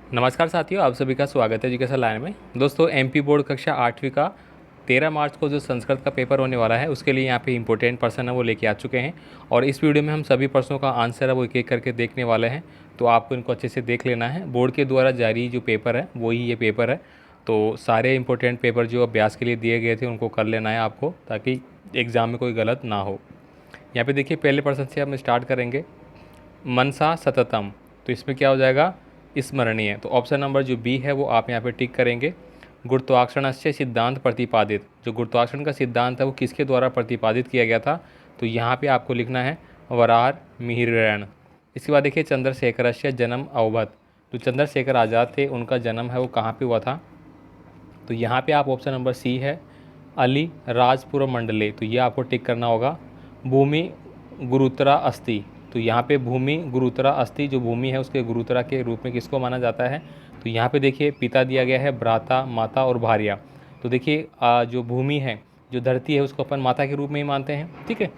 नमस्कार साथियों, आप सभी का स्वागत है एजुकेशन लाइन में। दोस्तों, एमपी बोर्ड कक्षा 8वीं का 13 मार्च को जो संस्कृत का पेपर होने वाला है, उसके लिए यहाँ पे इंपॉर्टेंट प्रश्न है वो लेके आ चुके हैं। और इस वीडियो में हम सभी प्रश्नों का आंसर है वो एक एक करके देखने वाले हैं, तो आपको इनको अच्छे से देख लेना है। बोर्ड के द्वारा जारी जो पेपर है वही ये पेपर है, तो सारे इंपॉर्टेंट पेपर जो अभ्यास के लिए दिए गए थे उनको कर लेना है आपको, ताकि एग्ज़ाम में कोई गलत ना हो। यहाँ पे देखिए, पहले प्रश्न से हम स्टार्ट करेंगे। मनसा सततम, तो इसमें क्या हो जाएगा? स्मरणीय। तो ऑप्शन नंबर जो बी है वो आप यहाँ पे टिक करेंगे। गुरुत्वाकर्षण से सिद्धांत प्रतिपादित, जो गुरुत्वाकर्षण का सिद्धांत है वो किसके द्वारा प्रतिपादित किया गया था? तो यहाँ पे आपको लिखना है वरार मिहिर। इसके बाद देखिए, चंद्रशेखर से जन्म अवबत, जो चंद्रशेखर आज़ाद थे उनका जन्म है वो कहाँ पे हुआ था? तो यहाँ पे आप ऑप्शन नंबर सी है अली राजपुर मंडले, तो ये आपको टिक करना होगा। भूमि गुरुतरा अस्थि, तो यहाँ पे भूमि गुरुतरा अस्थि, जो भूमि है उसके गुरुतरा के रूप में किसको माना जाता है? तो यहाँ पे देखिए पिता दिया गया है भ्राता, माता और भार्या। तो देखिए जो भूमि है, जो धरती है, उसको अपन माता के रूप में ही मानते हैं, ठीक है।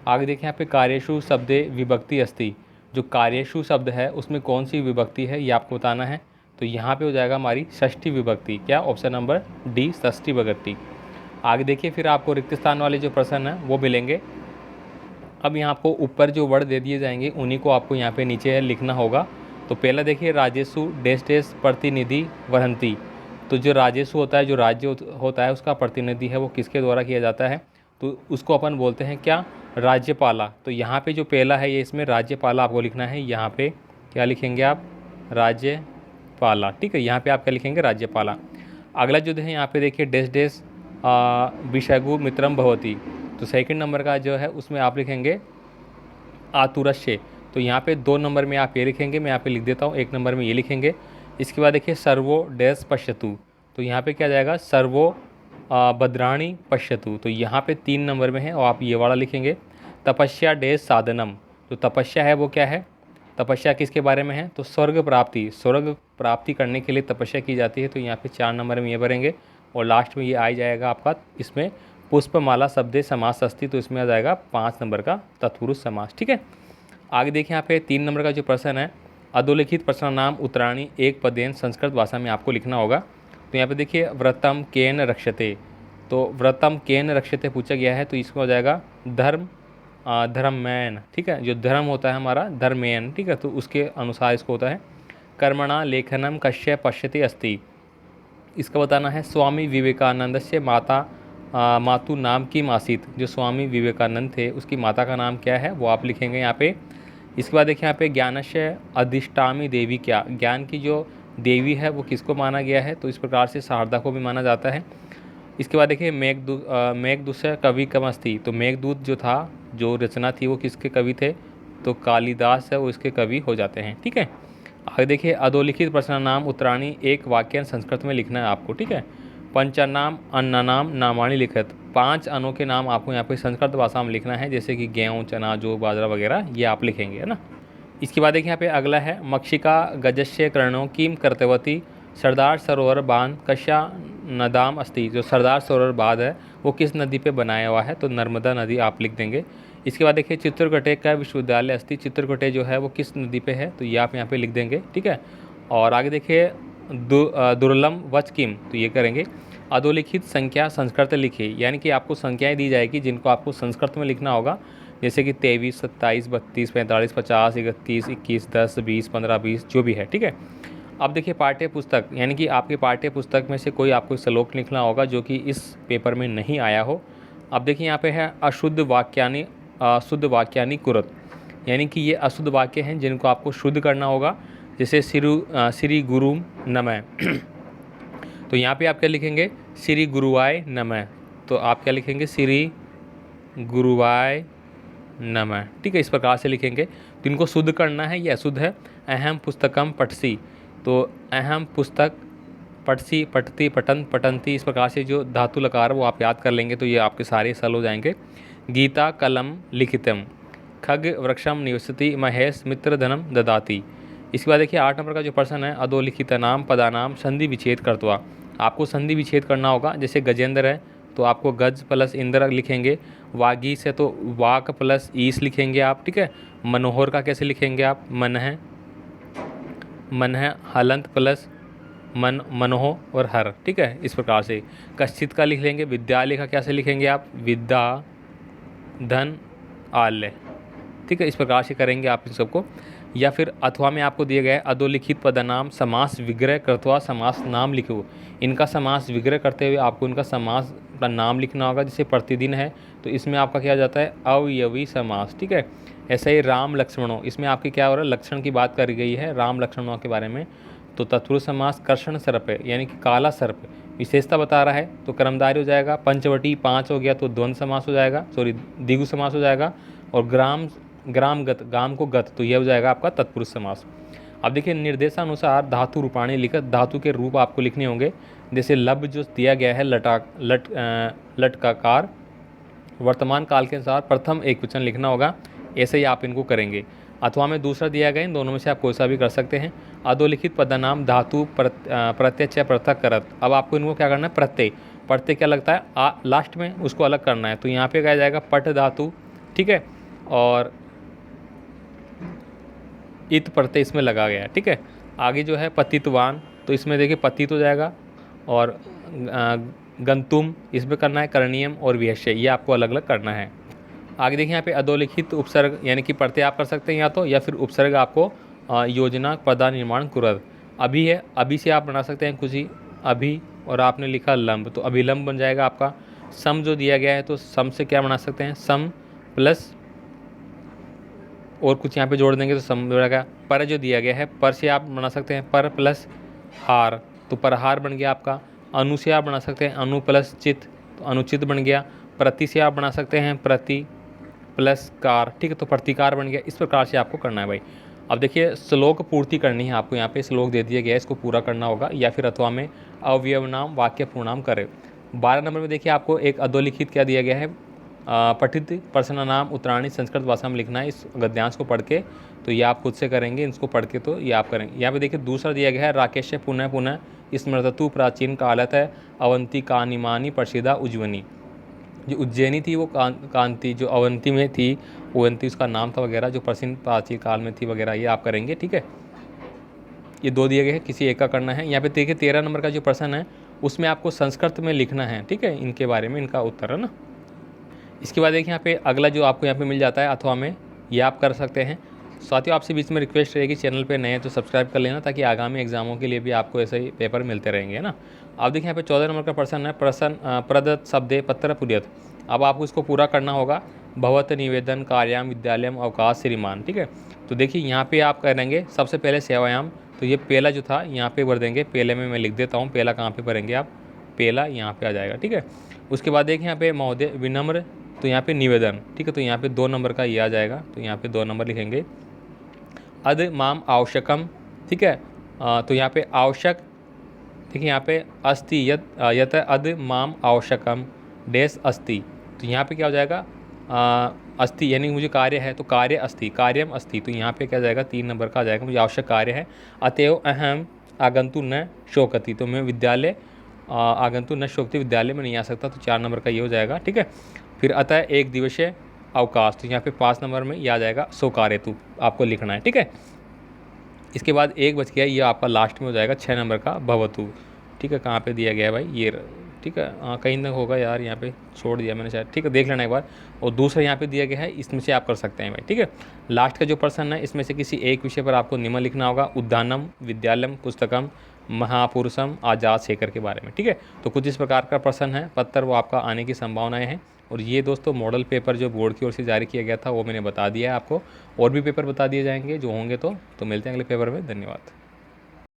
आगे देखिए यहाँ पे कार्यशु शब्दे विभक्ति अस्थि, जो कार्यशु शब्द है उसमें कौन सी विभक्ति है ये आपको बताना है। तो यहाँ पे हो जाएगा हमारी षष्ठी विभक्ति। क्या? ऑप्शन नंबर डी, षष्ठी विभक्ति। आगे देखिए, फिर आपको रिक्त स्थान वाले जो प्रश्न हैं वो मिलेंगे। अब यहाँ आपको ऊपर जो वर्ड दे दिए जाएंगे उन्हीं को आपको यहाँ पे नीचे लिखना होगा। तो पहला देखिए, राजेशु डैश डैश प्रतिनिधि वहंती, तो जो राजेशु होता है, जो राज्य होता है, उसका प्रतिनिधि है वो किसके द्वारा किया जाता है? तो उसको अपन बोलते हैं क्या? राज्यपाला। तो यहाँ पे जो पहला है ये, इसमें राज्यपाला आपको लिखना है। यहाँ पे क्या लिखेंगे आप? राज्यपाला, ठीक है। यहाँ पे आप क्या लिखेंगे? राज्यपाला। अगला जो है यहाँ पे देखिए, डैश डैश विषयगु मित्रम भवती, तो सेकंड नंबर का जो है उसमें आप लिखेंगे आतुरस्य। तो यहाँ पे 2 नंबर में आप ये लिखेंगे, मैं यहाँ पे लिख देता हूँ, 1 नंबर में ये लिखेंगे। इसके बाद देखिए, सर्वो डैश पश्यतु, तो यहाँ पे क्या जाएगा? सर्वो भद्राणी पश्यतु, तो यहाँ पे 3 नंबर में है और आप ये वाला लिखेंगे। तपस्या डैश साधनम, तो तपस्या है वो क्या है? तपस्या किसके बारे में है? तो स्वर्ग प्राप्ति, स्वर्ग प्राप्ति करने के लिए तपस्या की जाती है। तो यहाँ पे 4 नंबर में ये भरेंगे। और लास्ट में ये आ जाएगा आपका इसमें पुष्पमाला शब्दे समास अस्ति, तो इसमें आ जाएगा 5 नंबर का तत्पुरुष समास, ठीक है। आगे देखिए, यहाँ पे 3 नंबर का जो प्रश्न है, अधोलिखित प्रश्न नाम उत्तराणी एक पदेन संस्कृत भाषा में आपको लिखना होगा। तो यहाँ पे देखिए, व्रतम केन रक्षते, तो व्रतम केन रक्षते पूछा गया है, तो इसमें हो जाएगा धर्म धर्मैन, ठीक है। जो धर्म होता है हमारा धर्मेन, ठीक है, तो उसके अनुसार इसको होता है। कर्मणा लेखनम कश्य पश्यते अस्ति, इसका बताना है स्वामी विवेकानंद से माता मातु नाम की मासित, जो स्वामी विवेकानंद थे उसकी माता का नाम क्या है वो आप लिखेंगे यहाँ पे। इसके बाद देखिए, यहाँ पे ज्ञानस्य अधिष्ठामी देवी, क्या ज्ञान की जो देवी है वो किसको माना गया है? तो इस प्रकार से शारदा को भी माना जाता है। इसके बाद देखिए, मेघदूत से कवि कमस्ती, तो मेघदूत जो था, जो रचना थी वो किसके कवि थे? तो कालिदास है वो इसके कवि हो जाते हैं, ठीक है। आगे देखिए, अधोलिखित प्रश्न नाम उत्तराणी एक वाक्य संस्कृत में लिखना है आपको, ठीक है। पंचनाम अन्नानाम नामानी लिखत, 5 अन्नों के नाम आपको यहाँ पे संस्कृत भाषा में लिखना है, जैसे कि गेहूँ, चना, जौ, बाजरा वगैरह, ये आप लिखेंगे, है ना। इसके बाद देखिए, यहाँ पे अगला है मक्षिका गजस्य कर्णों किम कर्तवती सरदार सरोवर बांध कश्या नदाम अस्ति, जो सरदार सरोवर बांध है वो किस नदी पे बनाया हुआ है? तो नर्मदा नदी आप लिख देंगे। इसके बाद देखिए, चित्रकूटे का विश्वविद्यालय अस्ति, चित्रकूटे जो है वो किस नदी पे है? तो ये आप यहाँ पे लिख देंगे, ठीक है। और आगे देखिए, दुर्लम वच किम, तो ये करेंगे। अधोलिखित संख्या संस्कृत लिखिए, यानी कि आपको संख्याएं दी जाएगी जिनको आपको संस्कृत में लिखना होगा, जैसे कि 23, 27, 32, 45, 50, 31, 21, 10, 20, 15, 20, जो भी है, ठीक है। अब देखिए, पाठ्य पुस्तक, यानी कि आपके पाठ्य पुस्तक में से कोई आपको श्लोक लिखना होगा जो कि इस पेपर में नहीं आया हो। अब देखिए, यहाँ पे है अशुद्ध वाक्यानि कुरत, यानी कि ये अशुद्ध वाक्य हैं जिनको आपको शुद्ध करना होगा, जैसे श्री गुरु नमः तो यहाँ पे आप क्या लिखेंगे? श्री गुरुवाय नमः, तो आप क्या लिखेंगे? श्री गुरुवाय नमः, ठीक है, इस प्रकार से लिखेंगे। तो इनको शुद्ध करना है, ये अशुद्ध है। अहम पुस्तकम पठसी, तो अहम पुस्तक पठसी पठती पठन पठंती, इस प्रकार से जो धातु लकार वो आप याद कर लेंगे तो ये आपके सारे सल हो जाएंगे। गीता कलम लिखितम, खग वृक्षम निवसति महेश मित्र धनम ददाति। इसके बाद देखिए, 8 नंबर का जो प्रश्न है, अधोलिखित नाम पदानाम संधि विच्छेद कर्तवा, आपको संधि विच्छेद करना होगा। जैसे गजेंद्र है तो आपको गज प्लस इंद्र लिखेंगे। वागीस है तो वाक प्लस ईस लिखेंगे आप, ठीक है। मनोहर का कैसे लिखेंगे आप? मन है मन है हलंत प्लस मन मनोह और हर, ठीक है। इस प्रकार से कश्चित का लिख लेंगे, विद्यालय का कैसे लिखेंगे आप, विद्या धन आलय, ठीक है। इस प्रकार से करेंगे आप इन सबको। या फिर अथवा में आपको दिया गया है अधोलिखित पदनाम समास विग्रह कृत्वा समास नाम लिखो। इनका समास विग्रह करते हुए आपको इनका समास का नाम लिखना होगा। जैसे प्रतिदिन है तो इसमें आपका क्या जाता है अवयवी समास, ठीक है। ऐसे ही राम लक्ष्मणों, इसमें आपकी क्या हो रहा है लक्षण की बात करी गई है राम लक्ष्मणों के बारे में। तो तत्पुरुष समास कर्षण सर्प है यानी कि काला सर्प विशेषता बता रहा है तो कर्मधारय हो जाएगा। पंचवटी 5 हो गया तो द्वंद्व समास हो जाएगा, सॉरी द्विगु समास हो जाएगा। और ग्रामगत, गाम को गत, तो यह हो जाएगा आपका तत्पुरुष समास। अब देखिए निर्देशानुसार धातु रूपाणी लिखत, धातु के रूप आपको लिखने होंगे। जैसे लब जो दिया गया है लटकाकार, वर्तमान काल के अनुसार प्रथम एक वचन लिखना होगा। ऐसे ही आप इनको करेंगे। अथवा में दूसरा दिया गया, इन दोनों में से आप कोई सा भी कर सकते हैं। अधोलिखित पदनाम धातु प्रत्यय पृथक करत। अब आपको इनको क्या करना है प्रत्यय, प्रत्यय क्या लगता है लास्ट में उसको अलग करना है। तो यहाँ पे क्या जाएगा पट धातु, ठीक है। और इत प्रत्यय इसमें लगा गया, ठीक है। आगे जो है पतितवान, तो इसमें देखिए पतित हो जाएगा। और गंतुम इसमें करना है करणीयम और विषय, ये आपको अलग अलग करना है। आगे देखिए यहाँ पे अधोलिखित उपसर्ग यानी कि प्रत्यय आप कर सकते हैं या तो, या फिर उपसर्ग आपको योजना पदा निर्माण कुरद। अभी है, अभी से आप बना सकते हैं कुछ ही अभी, और आपने लिखा लंब तो अभिलंब बन जाएगा आपका। सम जो दिया गया है तो सम से क्या बना सकते हैं सम प्लस और कुछ यहाँ पे जोड़ देंगे तो सम जोड़ेगा। पर जो दिया गया है पर से आप बना सकते हैं पर प्लस हार, तो परहार बन गया आपका। अनु से आप बना सकते हैं अनु प्लस चित, तो अनुचित बन गया। प्रति से आप बना सकते हैं प्रति प्लस कार, ठीक है, तो प्रतिकार बन गया। इस प्रकार से आपको करना है भाई। अब देखिए श्लोक पूर्ति करनी है आपको, यहाँ पे श्लोक दे दिया गया है, इसको पूरा करना होगा। या फिर अथवा में अवयव नाम वाक्य पूर्णाम करें। 12 नंबर में देखिए आपको एक अधोलिखित क्या दिया गया है पठित प्रश्न नाम उत्तरायणी संस्कृत भाषा में लिखना है इस गद्यांश को पढ़ के। तो ये आप खुद से करेंगे, इसको पढ़ के तो ये आप करेंगे। यहाँ पे देखिए दूसरा दिया गया है राकेश पुनः पुनः स्मृततु प्राचीन कालत है अवंती कानिमानी प्रसिद्धा उज्जवनी। जो उज्जैनी थी वो कांति जो अवंती में थी, अवंती उसका नाम था वगैरह, जो प्राचीन काल में थी वगैरह, ये आप करेंगे, ठीक है। ये दो दिए गए हैं, किसी एक का करना है। यहाँ पे देखिए 13 नंबर का जो प्रश्न है उसमें आपको संस्कृत में लिखना है, ठीक है, इनके बारे में इनका उत्तर है ना। इसके बाद देखिए यहाँ पे अगला जो आपको यहाँ पे मिल जाता है अथवा में, ये आप कर सकते हैं। साथियों आपसे बीच में रिक्वेस्ट रहेगी, चैनल पे नए हैं तो सब्सक्राइब कर लेना ताकि आगामी एग्जामों के लिए भी आपको ऐसे ही पेपर मिलते रहेंगे, है ना। अब देखिए यहाँ पे 14 नंबर का प्रश्न है प्रदत्त शब्दे पत्र पुर्यत। अब आपको इसको पूरा करना होगा। भवत निवेदन कार्याम विद्यालयम अवकाश श्रीमान, ठीक है। तो देखिए यहाँ पे आप करेंगे सबसे पहले सेवायाम, तो ये पहला जो था यहाँ पे भर देंगे। पहले में मैं लिख देता हूँ, पहला कहाँ पे भरेंगे आप, पहला यहाँ पे आ जाएगा, ठीक है। उसके बाद देखिए यहाँ पे महोदय विनम्र, तो यहाँ पे निवेदन, ठीक है, तो यहाँ पे 2 नंबर का ये आ जाएगा, तो यहाँ पे 2 नंबर लिखेंगे। अद माम आवश्यकम, ठीक है, तो यहाँ पे आवश्यक, देखिए यहाँ पे अस्ति यत अद माम आवश्यकम डैश अस्ति, तो यहाँ पे क्या हो जाएगा अस्ति यानी मुझे कार्य है तो कार्य अस्ति कार्यम अस्ति, तो यहाँ पे क्या जाएगा 3 नंबर का आ जाएगा, मुझे आवश्यक कार्य है। अतएव अहम आगंतु न शोकति, तो मैं विद्यालय आगंतु न शोकति विद्यालय में नहीं आ सकता, तो 4 नंबर का ये हो जाएगा, ठीक है। फिर अतः 1 दिवसीय अवकाश, तो यहाँ पे 5 नंबर में ये आ जाएगा सो कार्यतु आपको लिखना है, ठीक है। इसके बाद 1 बच गया, ये आपका लास्ट में हो जाएगा 6 नंबर का भवतु, ठीक है। कहाँ पे दिया गया है भाई ये, ठीक है, कहीं ना होगा यार, यहाँ पे छोड़ दिया मैंने शायद, ठीक है, देख लेना एक बार। और दूसरा यहाँ पे दिया गया है, इसमें से आप कर सकते हैं भाई, ठीक है। लास्ट का जो प्रश्न है इसमें से किसी एक विषय पर आपको निम्न लिखना होगा। उद्यानम विद्यालयम पुस्तकम महापुरुषम आजाद शेखर के बारे में, ठीक है। तो कुछ इस प्रकार का प्रश्न है पत्तर, वो आपका आने की संभावनाएं हैं। और ये दोस्तों मॉडल पेपर जो बोर्ड की ओर से जारी किया गया था वो मैंने बता दिया है आपको, और भी पेपर बता दिए जाएंगे जो होंगे, तो मिलते हैं अगले पेपर में। धन्यवाद।